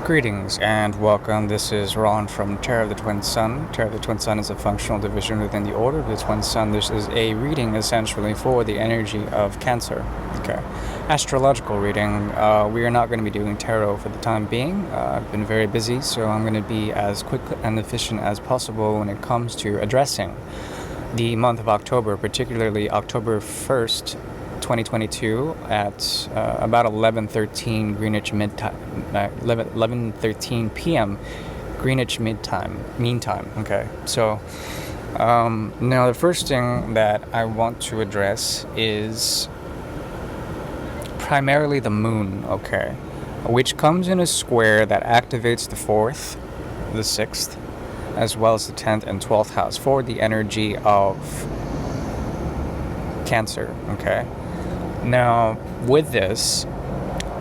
Greetings and welcome. This is Ron from Terror of the Twin Sun. Terror of the Twin Sun is a functional division within the Order of the Twin Sun. This is a reading essentially for the energy of Cancer. Okay. Astrological reading. We are not going to be doing tarot for the time being. I've been very busy, so I'm going to be as quick and efficient as possible when it comes to addressing the month of October, particularly October 1st, 2022 at about 11:13 Greenwich Midtime, 11:13 p.m. Greenwich Meantime. Okay, so now the first thing that I want to address is primarily the moon, okay, which comes in a square that activates the 4th, the 6th, as well as the 10th and 12th house for the energy of Cancer, okay? Now, with this,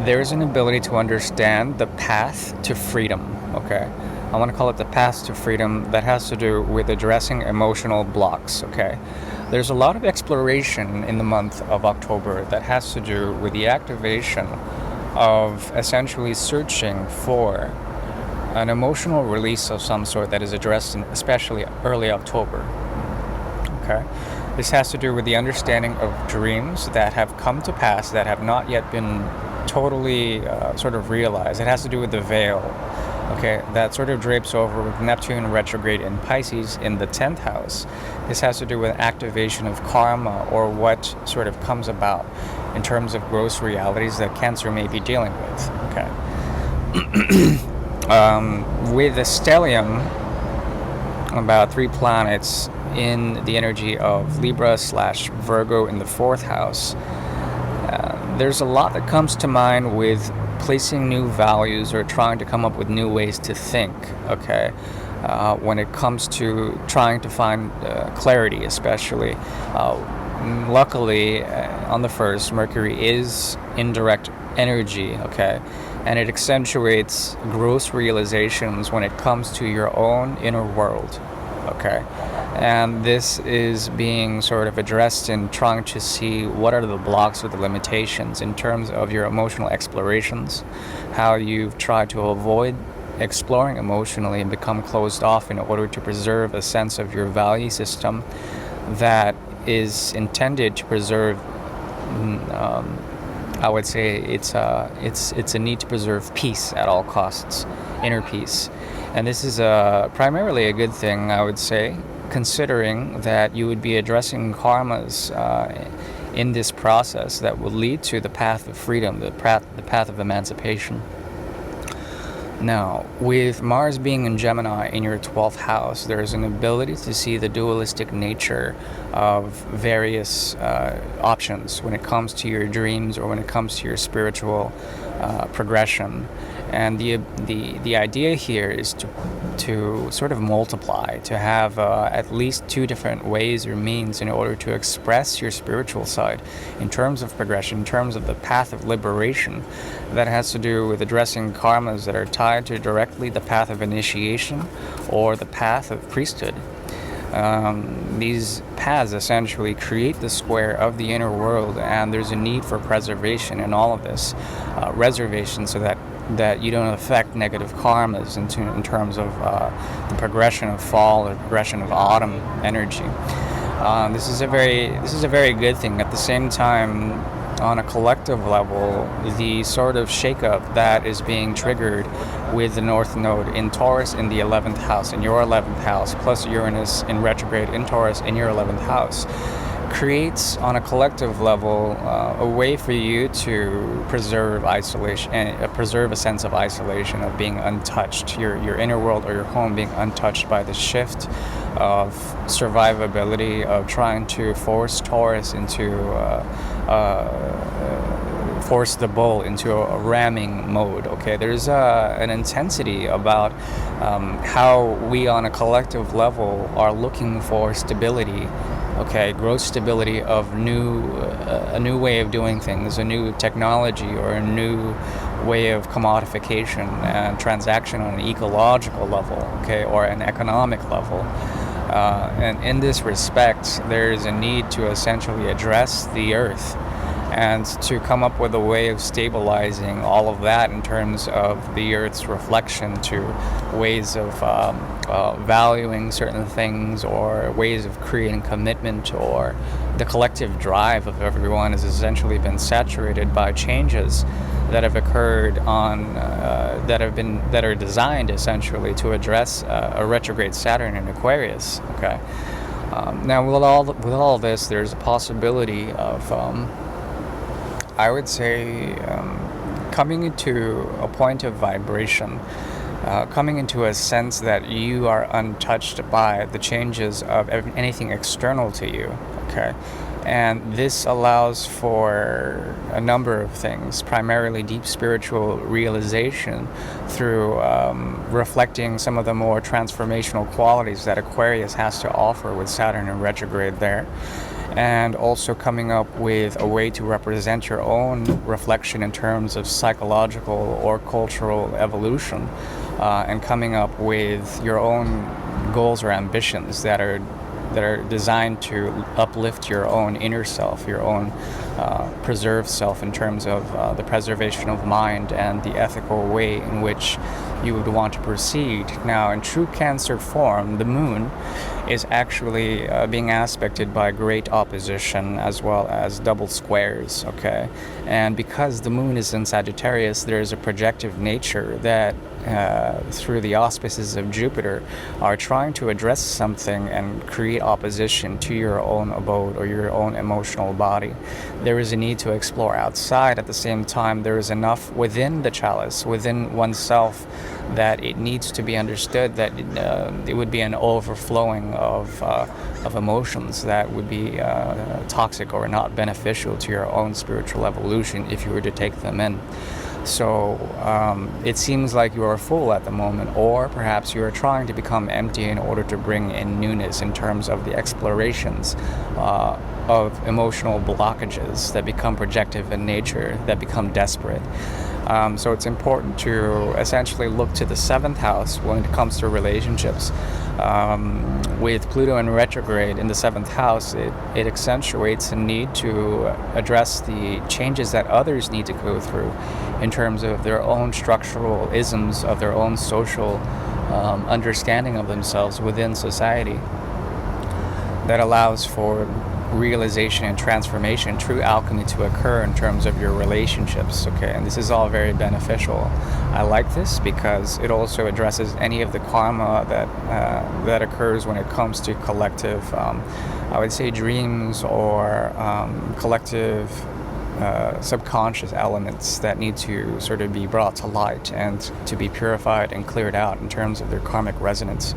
there's an ability to understand the path to freedom, okay? I want to call it the path to freedom that has to do with addressing emotional blocks, okay? There's a lot of exploration in the month of October that has to do with the activation of essentially searching for an emotional release of some sort that is addressed in especially early October, okay? This has to do with the understanding of dreams that have come to pass that have not yet been totally sort of realized. It has to do with the veil, okay, that sort of drapes over with Neptune retrograde in Pisces in the 10th house. This has to do with activation of karma or what sort of comes about in terms of gross realities that Cancer may be dealing with, okay. With the stellium, about 3 planets in the energy of Libra/Virgo in the 4th house, there's a lot that comes to mind with placing new values or trying to come up with new ways to think, okay, when it comes to trying to find clarity, especially. Luckily, on the 1st, Mercury is in direct energy, okay, and it accentuates gross realizations when it comes to your own inner world, okay. And this is being sort of addressed in trying to see what are the blocks or the limitations in terms of your emotional explorations, how you've tried to avoid exploring emotionally and become closed off in order to preserve a sense of your value system that is intended to preserve, I would say it's a need to preserve peace at all costs, inner peace. And this is primarily a good thing, I would say, considering that you would be addressing karmas in this process that will lead to the path of freedom, the path of emancipation. Now, with Mars being in Gemini in your 12th house, there's an ability to see the dualistic nature of various options when it comes to your dreams or when it comes to your spiritual progression. And the idea here is to sort of multiply, to have at least 2 different ways or means in order to express your spiritual side in terms of progression, in terms of the path of liberation that has to do with addressing karmas that are tied to directly the path of initiation or the path of priesthood. These paths essentially create the square of the inner world, and there's a need for preservation in all of this, reservation, so that you don't affect negative karmas in terms of the progression of fall or progression of autumn energy. This is a very good thing. At the same time, on a collective level, the sort of shakeup that is being triggered with the North Node in Taurus in the 11th house, in your 11th house, plus Uranus in retrograde in Taurus in your 11th house, creates on a collective level a way for you to preserve isolation and preserve a sense of isolation, of being untouched, your inner world or your home being untouched by the shift of survivability, of trying to force Taurus into force the bull into a ramming mode, okay? There's an intensity about how we on a collective level are looking for stability, okay, gross stability of a new way of doing things, a new technology or a new way of commodification and transaction on an ecological level, okay, or an economic level. And in this respect, there is a need to essentially address the earth and to come up with a way of stabilizing all of that in terms of the Earth's reflection to ways of valuing certain things, or ways of creating commitment, or the collective drive of everyone has essentially been saturated by changes that have occurred on that are designed essentially to address a retrograde Saturn in Aquarius. Okay. Now, with all this, there's a possibility of, I would say, coming into a point of vibration, coming into a sense that you are untouched by the changes of anything external to you. Okay. And this allows for a number of things, primarily deep spiritual realization through reflecting some of the more transformational qualities that Aquarius has to offer with Saturn in retrograde there. And also coming up with a way to represent your own reflection in terms of psychological or cultural evolution, and coming up with your own goals or ambitions that are designed to uplift your own inner self, your own preserved self in terms of the preservation of mind and the ethical way in which you would want to proceed. Now, in true Cancer form, the moon is actually being aspected by great opposition as well as double squares, okay? And because the moon is in Sagittarius, there is a projective nature that through the auspices of Jupiter are trying to address something and create opposition to your own abode or your own emotional body. There is a need to explore outside. At the same time, there is enough within the chalice, within oneself, that it needs to be understood that it would be an overflowing of emotions that would be toxic or not beneficial to your own spiritual evolution if you were to take them in. So it seems like you are full at the moment, or perhaps you are trying to become empty in order to bring in newness in terms of the explorations of emotional blockages that become projective in nature, that become desperate. So it's important to essentially look to the 7th house when it comes to relationships. With Pluto in retrograde in the 7th house, it accentuates a need to address the changes that others need to go through in terms of their own structural isms, of their own social understanding of themselves within society, that allows for realization and transformation, true alchemy to occur in terms of your relationships. Okay, and this is all very beneficial. I like this because it also addresses any of the karma that occurs when it comes to collective, I would say, dreams or collective subconscious elements that need to sort of be brought to light and to be purified and cleared out in terms of their karmic resonance.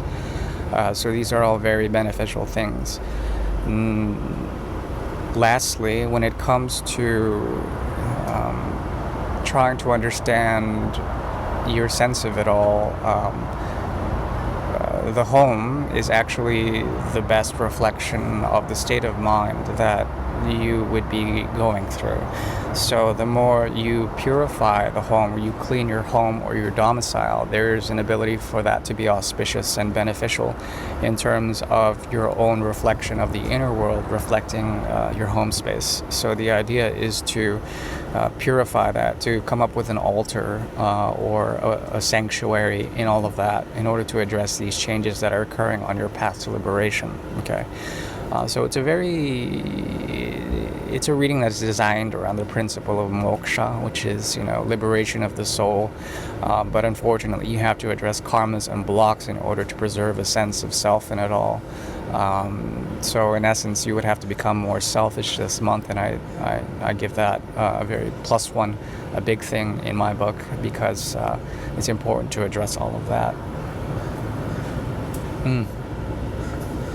So these are all very beneficial things. Lastly, when it comes to trying to understand your sense of it all, the home is actually the best reflection of the state of mind that you would be going through. So the more you purify the home, or you clean your home or your domicile, there's an ability for that to be auspicious and beneficial in terms of your own reflection of the inner world, reflecting your home space. So the idea is to purify that, to come up with an altar or a sanctuary in all of that in order to address these changes that are occurring on your path to liberation. Okay. So it's a reading that's designed around the principle of moksha, which is, liberation of the soul. But unfortunately, you have to address karmas and blocks in order to preserve a sense of self in it all. So in essence, you would have to become more selfish this month, and I give that a very +1, a big thing in my book, because it's important to address all of that.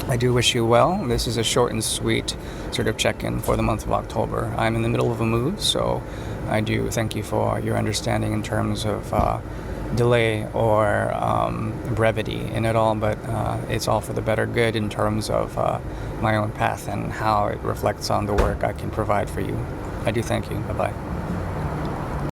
I do wish you well. This is a short and sweet sort of check-in for the month of October. I'm in the middle of a move, so I do thank you for your understanding in terms of delay or brevity in it all, but it's all for the better good in terms of my own path and how it reflects on the work I can provide for you. I do thank you. Bye-bye.